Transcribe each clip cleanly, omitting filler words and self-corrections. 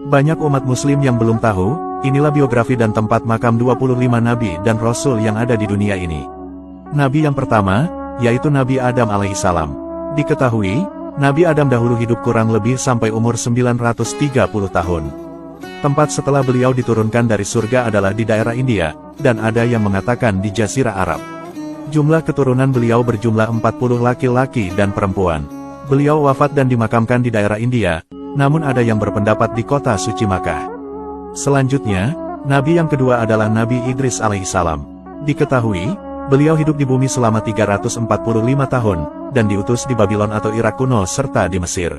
Banyak umat muslim yang belum tahu, inilah biografi dan tempat makam 25 nabi dan rasul yang ada di dunia ini. Nabi yang pertama, yaitu Nabi Adam alaihissalam. Diketahui, Nabi Adam dahulu hidup kurang lebih sampai umur 930 tahun. Tempat setelah beliau diturunkan dari surga adalah di daerah India, dan ada yang mengatakan di Jazirah Arab. Jumlah keturunan beliau berjumlah 40 laki-laki dan perempuan. Beliau wafat dan dimakamkan di daerah India, namun ada yang berpendapat di kota suci Makkah. Selanjutnya, Nabi yang kedua adalah Nabi Idris alaihissalam. Diketahui, beliau hidup di bumi selama 345 tahun, dan diutus di Babylon atau Irak kuno serta di Mesir.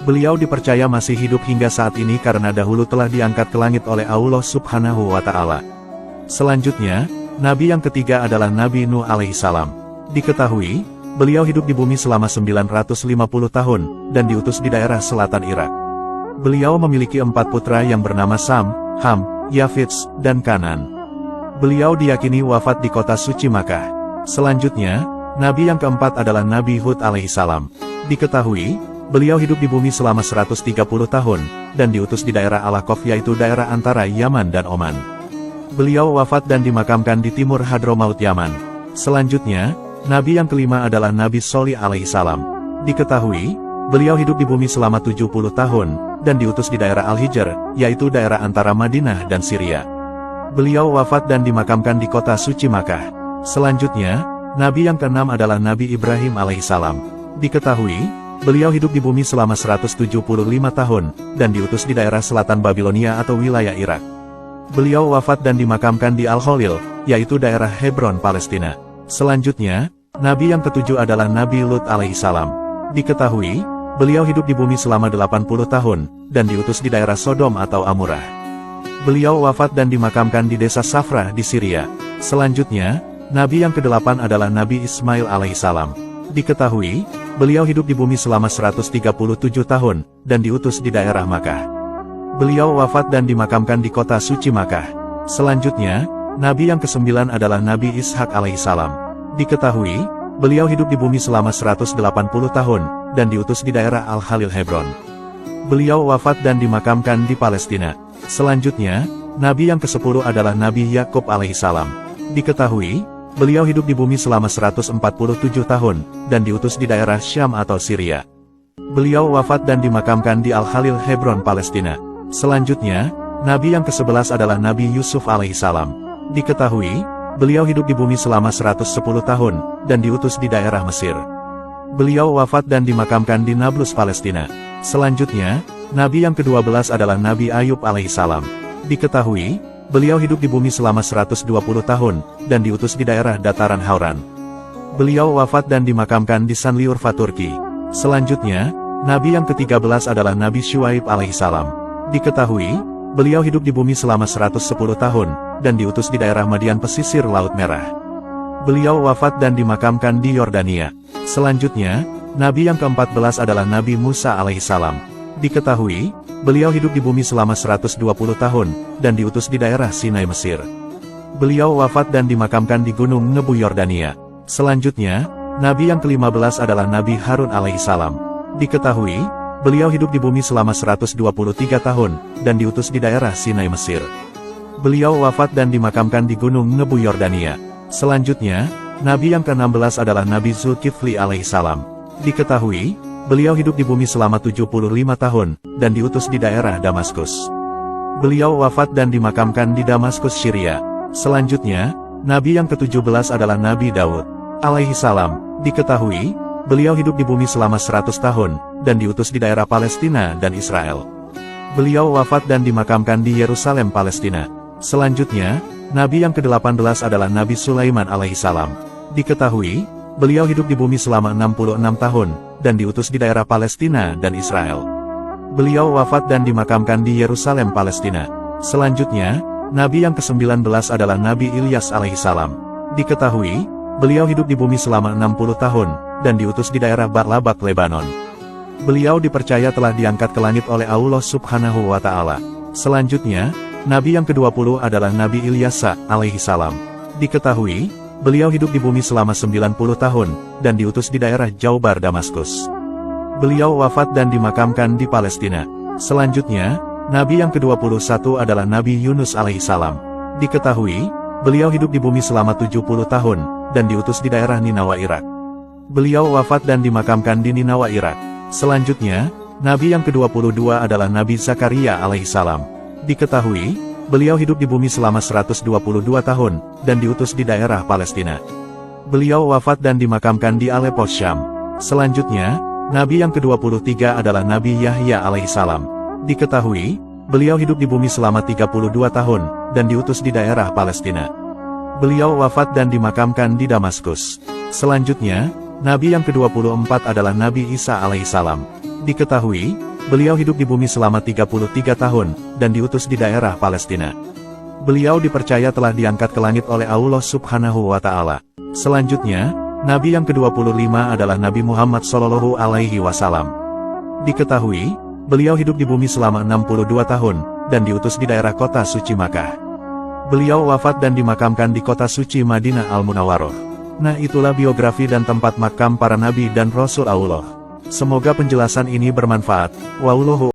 Beliau dipercaya masih hidup hingga saat ini karena dahulu telah diangkat ke langit oleh Allah Subhanahu wa Ta'ala. Selanjutnya, Nabi yang ketiga adalah Nabi Nuh alaihissalam. Diketahui, beliau hidup di bumi selama 950 tahun, dan diutus di daerah selatan Irak. Beliau memiliki 4 putra yang bernama Sam, Ham, Yafits, dan Kanan. Beliau diyakini wafat di kota suci Makkah. Selanjutnya, Nabi yang keempat adalah Nabi Hud alaihissalam. Diketahui, beliau hidup di bumi selama 130 tahun, dan diutus di daerah Al-Ahqaf yaitu daerah antara Yaman dan Oman. Beliau wafat dan dimakamkan di timur Hadramaut Yaman. Selanjutnya, Nabi yang kelima adalah Nabi Sholih alaihissalam. Diketahui, beliau hidup di bumi selama 70 tahun, dan diutus di daerah Al-Hijr, yaitu daerah antara Madinah dan Syria. Beliau wafat dan dimakamkan di kota suci Makkah. Selanjutnya, Nabi yang keenam adalah Nabi Ibrahim alaihissalam. Diketahui, beliau hidup di bumi selama 175 tahun, dan diutus di daerah selatan Babilonia atau wilayah Irak. Beliau wafat dan dimakamkan di Al-Khalil, yaitu daerah Hebron, Palestina. Selanjutnya, Nabi yang ketujuh adalah Nabi Lut alaihissalam. Diketahui, beliau hidup di bumi selama 80 tahun, dan diutus di daerah Sodom atau Amurah. Beliau wafat dan dimakamkan di desa Safrah di Syria. Selanjutnya, Nabi yang kedelapan adalah Nabi Ismail alaihissalam. Diketahui, beliau hidup di bumi selama 137 tahun, dan diutus di daerah Makkah. Beliau wafat dan dimakamkan di kota suci Makkah. Selanjutnya, Nabi yang kesembilan adalah Nabi Ishak alaihissalam. Diketahui, beliau hidup di bumi selama 180 tahun, dan diutus di daerah Al-Khalil Hebron. Beliau wafat dan dimakamkan di Palestina. Selanjutnya, Nabi yang ke-10 adalah Nabi Yakub alaihissalam. Diketahui, beliau hidup di bumi selama 147 tahun, dan diutus di daerah Syam atau Syria. Beliau wafat dan dimakamkan di Al-Khalil Hebron, Palestina. Selanjutnya, Nabi yang ke-11 adalah Nabi Yusuf alaihissalam. Diketahui, beliau hidup di bumi selama 110 tahun, dan diutus di daerah Mesir. Beliau wafat dan dimakamkan di Nablus, Palestina. Selanjutnya, Nabi yang ke-12 adalah Nabi Ayub alaihissalam. Diketahui, beliau hidup di bumi selama 120 tahun, dan diutus di daerah dataran Hauran. Beliau wafat dan dimakamkan di Sanliurfa, Turki. Selanjutnya, Nabi yang ke-13 adalah Nabi Syuaib alaihissalam. Diketahui, beliau hidup di bumi selama 110 tahun, dan diutus di daerah Madian pesisir Laut Merah. Beliau wafat dan dimakamkan di Yordania. Selanjutnya, Nabi yang ke-14 adalah Nabi Musa alaihissalam. Diketahui, beliau hidup di bumi selama 120 tahun, dan diutus di daerah Sinai, Mesir. Beliau wafat dan dimakamkan di Gunung Nebu, Yordania. Selanjutnya, Nabi yang ke-15 adalah Nabi Harun alaihissalam. Diketahui, beliau hidup di bumi selama 123 tahun, dan diutus di daerah Sinai, Mesir. Beliau wafat dan dimakamkan di Gunung Nebu, Yordania. Selanjutnya, Nabi yang ke-16 adalah Nabi Zulkifli alaihissalam. Diketahui, beliau hidup di bumi selama 75 tahun, dan diutus di daerah Damaskus. Beliau wafat dan dimakamkan di Damaskus, Syria. Selanjutnya, Nabi yang ke-17 adalah Nabi Daud alaihissalam. Diketahui, beliau hidup di bumi selama 100 tahun, dan diutus di daerah Palestina dan Israel. Beliau wafat dan dimakamkan di Yerusalem, Palestina. Selanjutnya, Nabi yang ke-18 adalah Nabi Sulaiman alaihissalam. Diketahui, beliau hidup di bumi selama 66 tahun, dan diutus di daerah Palestina dan Israel. Beliau wafat dan dimakamkan di Yerusalem, Palestina. Selanjutnya, Nabi yang ke-19 adalah Nabi Ilyas alaihissalam. Diketahui, beliau hidup di bumi selama 60 tahun, dan diutus di daerah Barlabak, Lebanon. Beliau dipercaya telah diangkat ke langit oleh Allah Subhanahu wa Ta'ala. Selanjutnya, Nabi yang ke-20 adalah Nabi Ilyasa alaihissalam. Diketahui, beliau hidup di bumi selama 90 tahun, dan diutus di daerah Jaubar, Damaskus. Beliau wafat dan dimakamkan di Palestina. Selanjutnya, Nabi yang ke-21 adalah Nabi Yunus alaihissalam. Diketahui, beliau hidup di bumi selama 70 tahun, dan diutus di daerah Ninawa, Irak. Beliau wafat dan dimakamkan di Ninawa, Irak. Selanjutnya, Nabi yang ke-22 adalah Nabi Zakaria alaihissalam. Diketahui, beliau hidup di bumi selama 122 tahun, dan diutus di daerah Palestina. Beliau wafat dan dimakamkan di Aleppo, Syam. Selanjutnya, Nabi yang ke-23 adalah Nabi Yahya alaihissalam. Diketahui, beliau hidup di bumi selama 32 tahun, dan diutus di daerah Palestina. Beliau wafat dan dimakamkan di Damaskus. Selanjutnya, Nabi yang ke-24 adalah Nabi Isa alaihissalam. Diketahui, beliau hidup di bumi selama 33 tahun, dan diutus di daerah Palestina. Beliau dipercaya telah diangkat ke langit oleh Allah Subhanahu wa Ta'ala. Selanjutnya, Nabi yang ke-25 adalah Nabi Muhammad Shallallahu Alaihi Wasallam. Diketahui, beliau hidup di bumi selama 62 tahun, dan diutus di daerah kota suci Makkah. Beliau wafat dan dimakamkan di kota suci Madinah Al-Munawwaroh. Nah, itulah biografi dan tempat makam para nabi dan rasul Allah. Semoga penjelasan ini bermanfaat. Wallahu